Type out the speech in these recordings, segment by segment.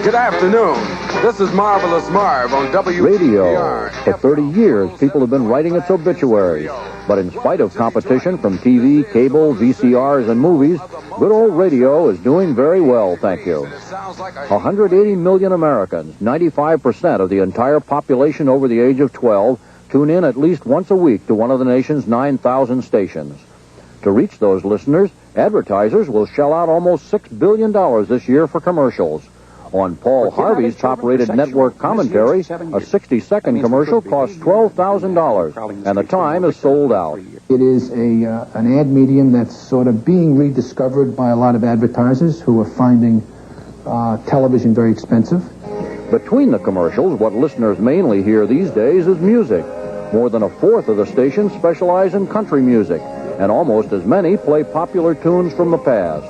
Good afternoon. This is Marvelous Marv on WHTZ. Radio. For 30 years, people have been writing its obituaries. But in spite of competition from TV, cable, VCRs, and movies, good old radio is doing very well, thank you. 180 million Americans, 95% of the entire population over the age of 12, tune in at least once a week to one of the nation's 9,000 stations. To reach those listeners, advertisers will shell out almost $6 billion this year for commercials. On Paul Harvey's top-rated network commentary, a 60-second commercial costs $12,000, and the time is sold out. It is an ad medium that's sort of being rediscovered by a lot of advertisers who are finding television very expensive. Between the commercials, what listeners mainly hear these days is music. More than a fourth of the stations specialize in country music, and almost as many play popular tunes from the past.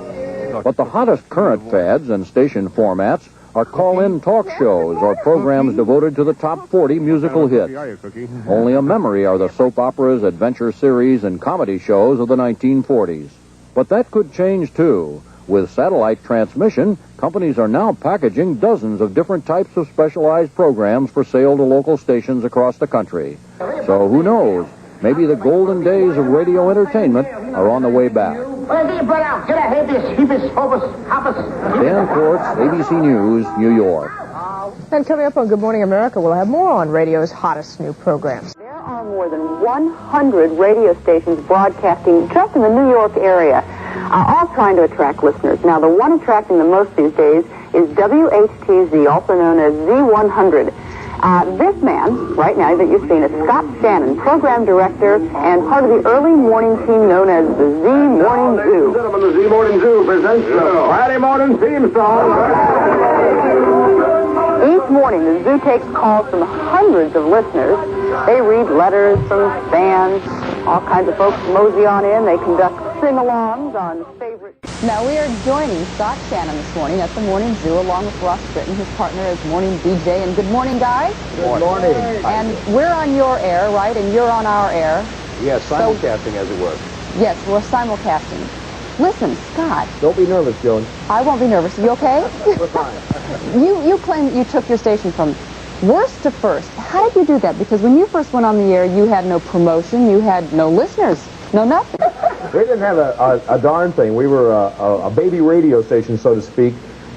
But the hottest current fads and station formats are call-in talk shows or programs devoted to the top 40 musical hits. Only a memory are the soap operas, adventure series, and comedy shows of the 1940s. But that could change, too. With satellite transmission, companies are now packaging dozens of different types of specialized programs for sale to local stations across the country. So who knows? Maybe the golden days of radio entertainment are on the way back. Dan Quartz, ABC News, New York. And coming up on Good Morning America, we'll have more on radio's hottest new programs. There are more than 100 radio stations broadcasting just in the New York area, all trying to attract listeners. Now, the one attracting the most these days is WHTZ, also known as Z100. This man, right now, that you've seen, is Scott Shannon, program director and part of the early morning team known as the Z Morning Zoo. Ladies and gentlemen, the Z Morning Zoo presents the Friday morning theme song. Each morning, the zoo takes calls from hundreds of listeners. They read letters from fans, all kinds of folks mosey on in. They conduct sing-alongs on favorite... Now, we are joining Scott Shannon this morning at the Morning Zoo, along with Ross Britton, his partner as morning DJ. And good morning, guys. Good morning. And we're on your air, right? And you're on our air. Yes, simulcasting, as it were. Yes, we're simulcasting. Listen, Scott. Don't be nervous, Joan. I won't be nervous. You okay? We're fine. You claim that you took your station from worst to first. How did you do that? Because when you first went on the air, you had no promotion, you had no listeners, no nothing. We didn't have a darn thing. We were a baby radio station, so to speak.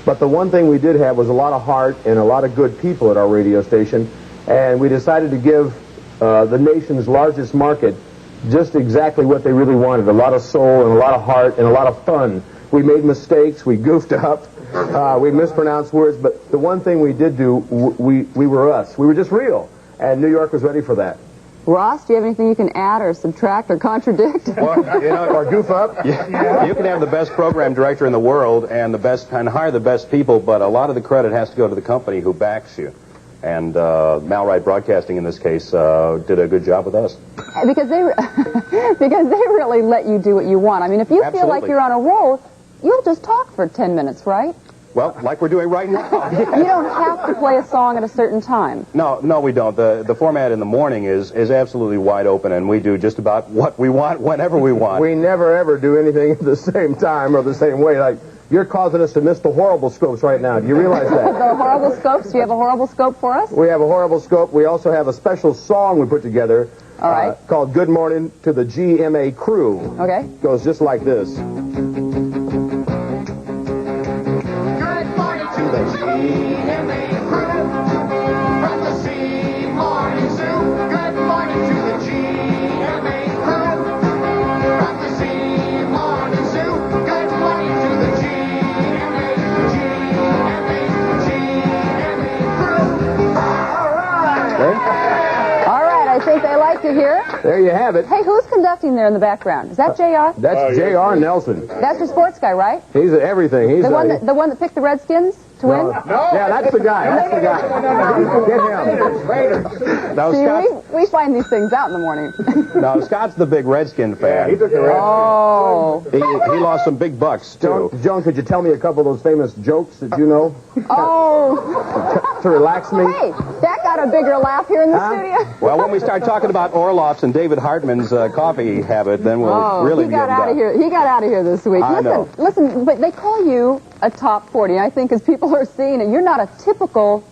But the one thing we did have was a lot of heart and a lot of good people at our radio station. And we decided to give the nation's largest market just exactly what they really wanted. A lot of soul and a lot of heart and a lot of fun. We made mistakes. We goofed up. We mispronounced words. But the one thing we did do, we were us. We were just real. And New York was ready for that. Ross, do you have anything you can add or subtract or contradict? Well, or goof up. Yeah. You can have the best program director in the world and hire the best people, but a lot of the credit has to go to the company who backs you. And Malrite Broadcasting, in this case, did a good job with us. Because they really let you do what you want. I mean, if you feel like you're on a roll, you'll just talk for 10 minutes, right? Well, like we're doing right now. You don't have to play a song at a certain time. No, we don't. The format in the morning is absolutely wide open, and we do just about what we want, whenever we want. We never, ever do anything at the same time or the same way. Like, you're causing us to miss the horrible scopes right now. Do you realize that? The horrible scopes? Do you have a horrible scope for us? We have a horrible scope. We also have a special song we put together called Good Morning to the GMA Crew. Okay. It goes just like this. There you have it. Hey, who's conducting there in the background? Is that JR? That's J.R. Nelson. That's your sports guy, right? He's everything. He's the one that picked the Redskins to win? No. Yeah, that's the guy. That's the guy. Get him. Now, See, we find these things out in the morning. No, Scott's the big Redskin fan. Yeah, he took the Redskins. Oh. He lost some big bucks, too. Joan, could you tell me a couple of those famous jokes that you know? Oh. To relax me? Hey, that guy had a bigger laugh here in the studio. Well, when we start talking about Orloff's and David Hartman's coffee habit, then we'll really he be got out of here. He got out of here this week. Listen, but they call you a top 40. I think as people are seeing it, you're not a typical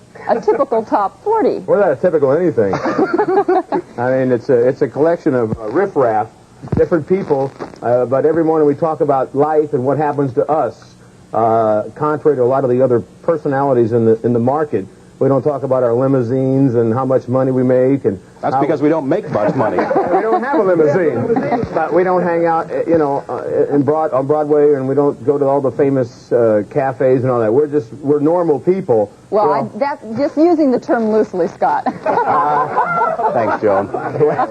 top 40. We're not a typical anything. I mean, it's a collection of riffraff, different people, but every morning we talk about life and what happens to us. Contrary to a lot of the other personalities in the market, we don't talk about our limousines and how much money we make. And that's because we don't make much money. We don't have a limousine. But we don't hang out, on Broadway, and we don't go to all the famous cafes and all that. We're normal people. Well, that's just using the term loosely, Scott. Thanks, Joan.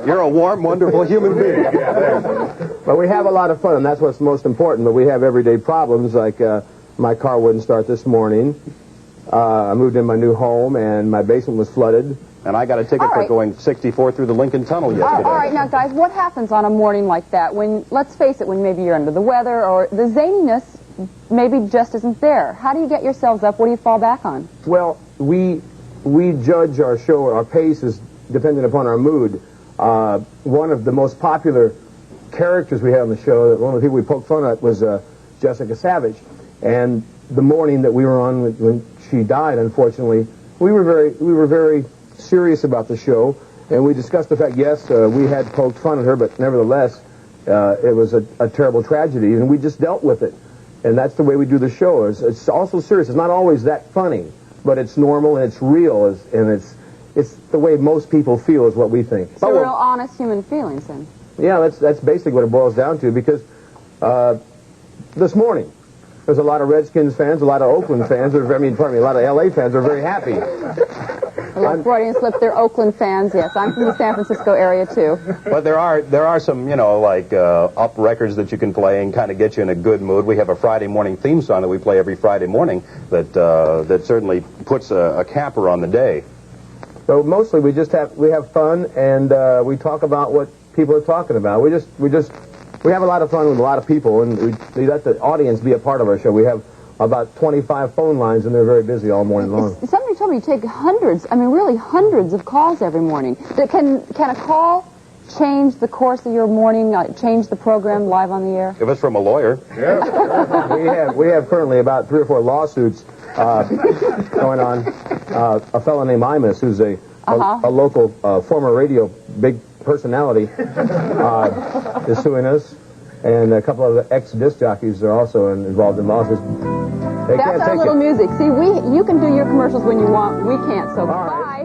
You're a warm, wonderful human being. But we have a lot of fun, and that's what's most important. But we have everyday problems, like my car wouldn't start this morning. I moved in my new home, and my basement was flooded. And I got a ticket for going 64 through the Lincoln Tunnel yesterday. All right, now, guys, what happens on a morning like that when, let's face it, when maybe you're under the weather or the zaniness maybe just isn't there? How do you get yourselves up? What do you fall back on? Well, we judge our show, our pace is dependent upon our mood. One of the most popular characters we had on the show, one of the people we poked fun at, was Jessica Savage. And the morning that we were on when she died, unfortunately, we were very serious about the show, and we discussed the fact, yes, we had poked fun at her, but nevertheless, it was a terrible tragedy, and we just dealt with it. And that's the way we do the show. It's also serious. It's not always that funny, but it's normal and it's real, and it's the way most people feel is what we think. So real honest human feelings, then. Yeah, that's basically what it boils down to, because this morning, there's a lot of Redskins fans, a lot of Oakland fans, a lot of LA fans are very happy. A little Freudian slip, they're Oakland fans, yes. I'm from the San Francisco area, too. But there are some, up records that you can play and kind of get you in a good mood. We have a Friday morning theme song that we play every Friday morning that certainly puts a capper on the day. So mostly we have fun, and we talk about what people are talking about. We have a lot of fun with a lot of people, and we let the audience be a part of our show. We have about 25 phone lines, and they're very busy all morning long. Somebody told me you take really hundreds of calls every morning. Can a call change the course of your morning, change the program live on the air? If it's from a lawyer. Yeah. we have currently about 3 or 4 lawsuits going on. A fellow named Imus, who's a local former radio big personality, is suing us. And a couple of ex-disc jockeys are also involved in lawsuits. That's our little music. See, you can do your commercials when you want. We can't, so bye.